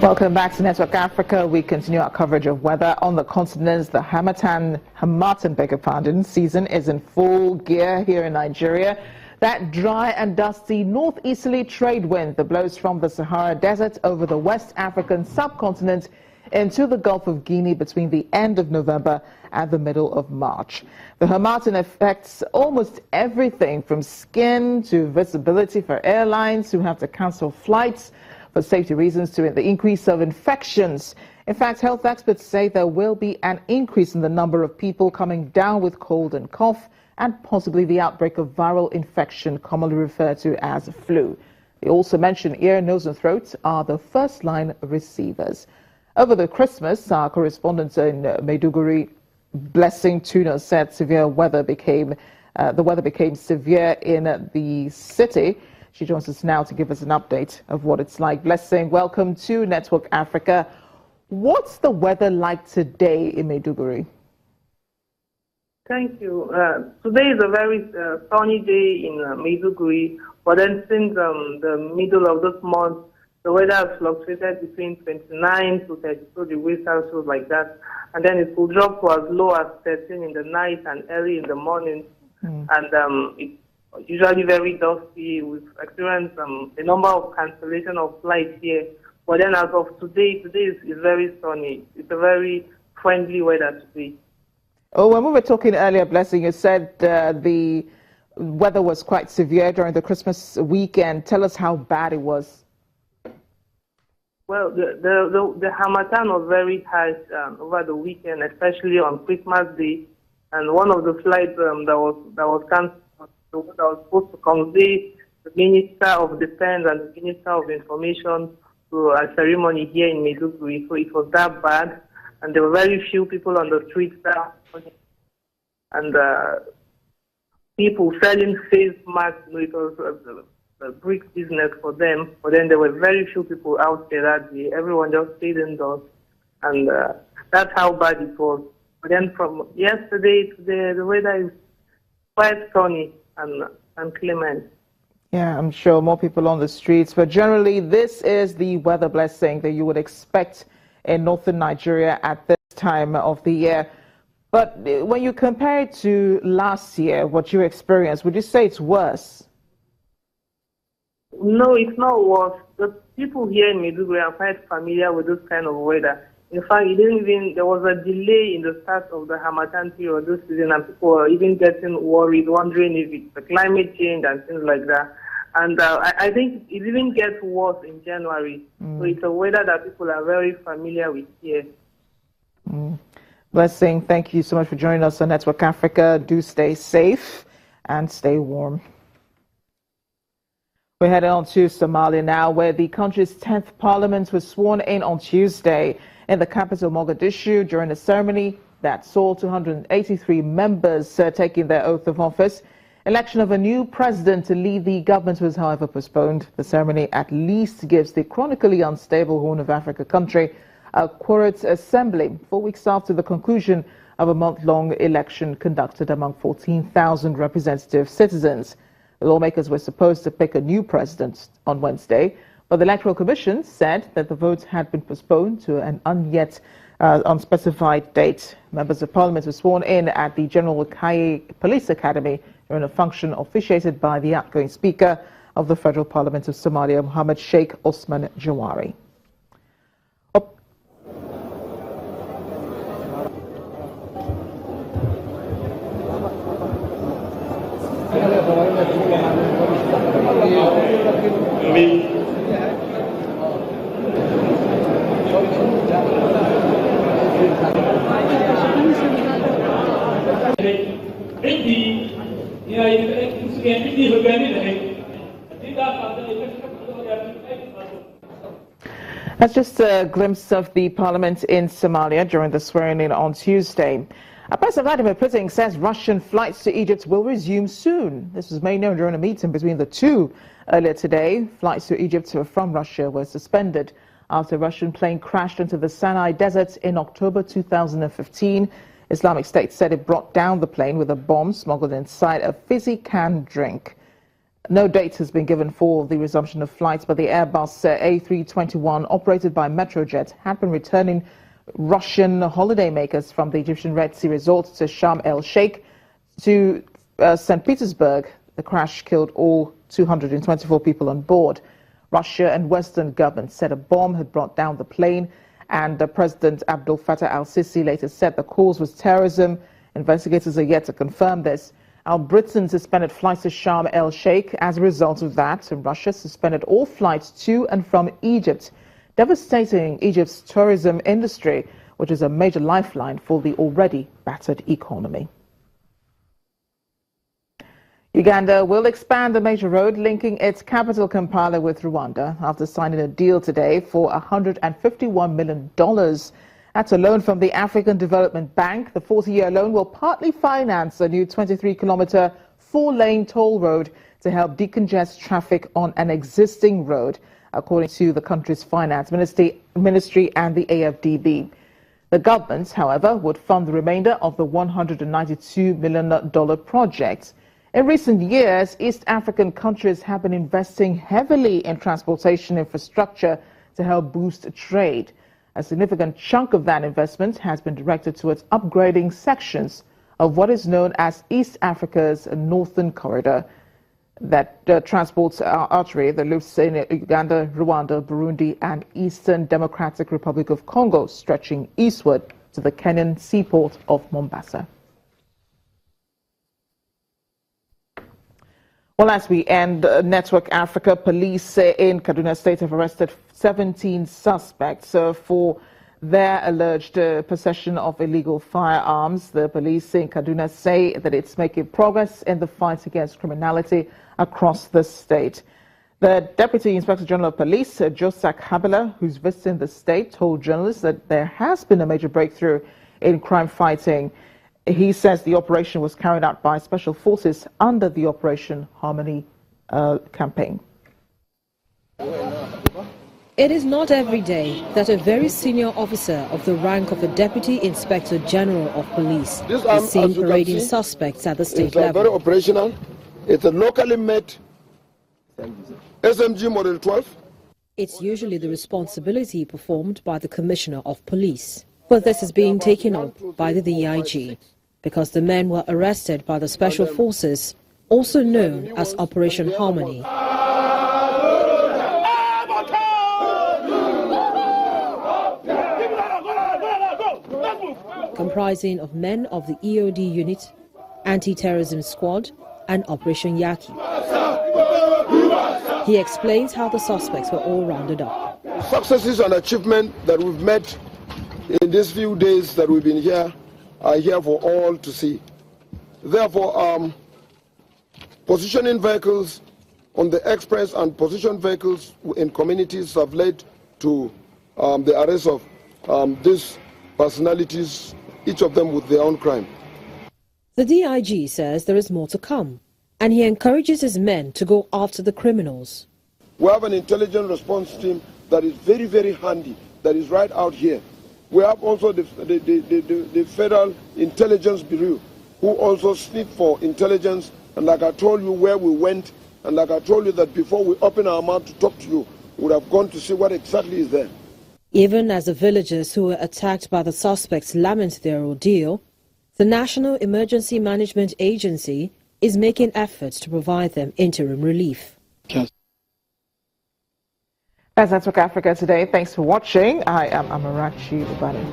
Welcome back to Network Africa. We continue our coverage of weather on the continent. The Harmattan season is in full gear here in Nigeria. That dry and dusty northeasterly trade wind that blows from the Sahara Desert over the West African subcontinent into the Gulf of Guinea between the end of November and the middle of March. The Harmattan affects almost everything from skin to visibility for airlines who have to cancel flights for safety reasons to the increase of infections. In fact, health experts say there will be an increase in the number of people coming down with cold and cough and possibly the outbreak of viral infection, commonly referred to as flu. They also mention ear, nose and throat are the first line receivers. Over the Christmas, our correspondent in Maiduguri, Blessing Tuna, said the weather became severe in the city. She joins us now to give us an update of what it's like. Blessing, welcome to Network Africa. What's the weather like today in Maiduguri? Thank you. Today is a very sunny day in Maiduguri, but then since the middle of this month, the weather has fluctuated between 29 to 32 degrees Celsius like that, and then it will drop to as low as 13 in the night and early in the morning, and it's usually very dusty. We've experienced a number of cancellation of flights here, but then as of today is very sunny. It's a very friendly weather today. Oh, when we were talking earlier, Blessing, you said the weather was quite severe during the Christmas weekend. Tell us how bad it was. Well, the Harmattan was very harsh over the weekend, especially on Christmas Day, and one of the flights that was cancelled, that was supposed to convey the Minister of Defense and the Minister of Information to a ceremony here in Maiduguri. So it was that bad, and there were very few people on the streets there, and people selling face masks. It was a brick business for them, but then there were very few people out there that day. Everyone just stayed indoors, and that's how bad it was. But then from yesterday to today, the weather is quite sunny and clement. Yeah, I'm sure more people on the streets, but generally this is the weather, Blessing, that you would expect in northern Nigeria at this time of the year. But when you compare it to last year, what you experienced, would you say it's worse? No, it's not worse. The people here in Maiduguri are quite familiar with this kind of weather. In fact, there was a delay in the start of the Harmattan period this season, and people were even getting worried, wondering if it's the climate change and things like that. And I think it even gets worse in January. So it's a weather that people are very familiar with here. Blessing, thank you so much for joining us on Network Africa. Do stay safe and stay warm. We're heading on to Somalia now, where the country's 10th parliament was sworn in on Tuesday in the capital Mogadishu during a ceremony that saw 283 members taking their oath of office. Election of a new president to lead the government was, however, postponed. The ceremony at least gives the chronically unstable Horn of Africa country a quorate assembly 4 weeks after the conclusion of a month-long election conducted among 14,000 representative citizens. The lawmakers were supposed to pick a new president on Wednesday, but the Electoral Commission said that the vote had been postponed to an unspecified date. Members of Parliament were sworn in at the General Kaye Police Academy during a function officiated by the outgoing Speaker of the Federal Parliament of Somalia, Mohammed Sheikh Osman Jawari. That's just a glimpse of the parliament in Somalia during the swearing-in on Tuesday. President Vladimir Putin says Russian flights to Egypt will resume soon. This was made known during a meeting between the two earlier today. Flights to Egypt from Russia were suspended after a Russian plane crashed into the Sinai Desert in October 2015. Islamic State said it brought down the plane with a bomb smuggled inside a fizzy canned drink. No date has been given for the resumption of flights, but the Airbus A321 operated by Metrojet had been returning Russian holidaymakers from the Egyptian Red Sea resort to Sharm el-Sheikh to St. Petersburg. The crash killed all 224 people on board. Russia and Western governments said a bomb had brought down the plane, and President Abdel Fattah al-Sisi later said the cause was terrorism. Investigators are yet to confirm this. Britain suspended flights to Sharm el-Sheikh as a result of that, and Russia suspended all flights to and from Egypt, devastating Egypt's tourism industry, which is a major lifeline for the already battered economy. Uganda will expand the major road linking its capital Kampala with Rwanda after signing a deal today for $151 million. That's a loan from the African Development Bank. The 40-year loan will partly finance a new 23-kilometer, 4-lane toll road to help decongest traffic on an existing road, according to the country's finance ministry and the AFDB. The government, however, would fund the remainder of the $192 million project. In recent years, East African countries have been investing heavily in transportation infrastructure to help boost trade. A significant chunk of that investment has been directed towards upgrading sections of what is known as East Africa's Northern Corridor that transports our artery that lives in Uganda, Rwanda, Burundi, and Eastern Democratic Republic of Congo, stretching eastward to the Kenyan seaport of Mombasa. Well, as we end, Network Africa police in Kaduna State have arrested 17 suspects for their alleged possession of illegal firearms. The police in Kaduna say that it's making progress in the fight against criminality across the state. The Deputy Inspector General of Police, Josak Habila, who's visiting the state, told journalists that there has been a major breakthrough in crime fighting. He says the operation was carried out by special forces under the Operation Harmony campaign. It is not every day that a very senior officer of the rank of the Deputy Inspector General of Police is seen parading suspects at the state level. Very operational. It's a locally made SMG Model 12. It's usually the responsibility performed by the Commissioner of Police. But this is being taken up by the DIG because the men were arrested by the Special Forces, also known as Operation Harmony. Comprising of men of the EOD unit, Anti-Terrorism Squad, and Operation Yaki. He explains how the suspects were all rounded up. Successes and achievements that we've met in these few days that we've been here are here for all to see. Therefore, positioning vehicles on the express and position vehicles in communities have led to the arrest of these personalities, each of them with their own crime. The DIG says there is more to come, and he encourages his men to go after the criminals. We have an intelligence response team that is very, very handy, that is right out here. We have also the Federal Intelligence Bureau, who also sniff for intelligence, and like I told you where we went, and like I told you that before we open our mouth to talk to you, we would have gone to see what exactly is there. Even as the villagers who were attacked by the suspects lament their ordeal, the National Emergency Management Agency is making efforts to provide them interim relief. That's Network Africa today. Thanks for watching. I am Amarachi Ubani.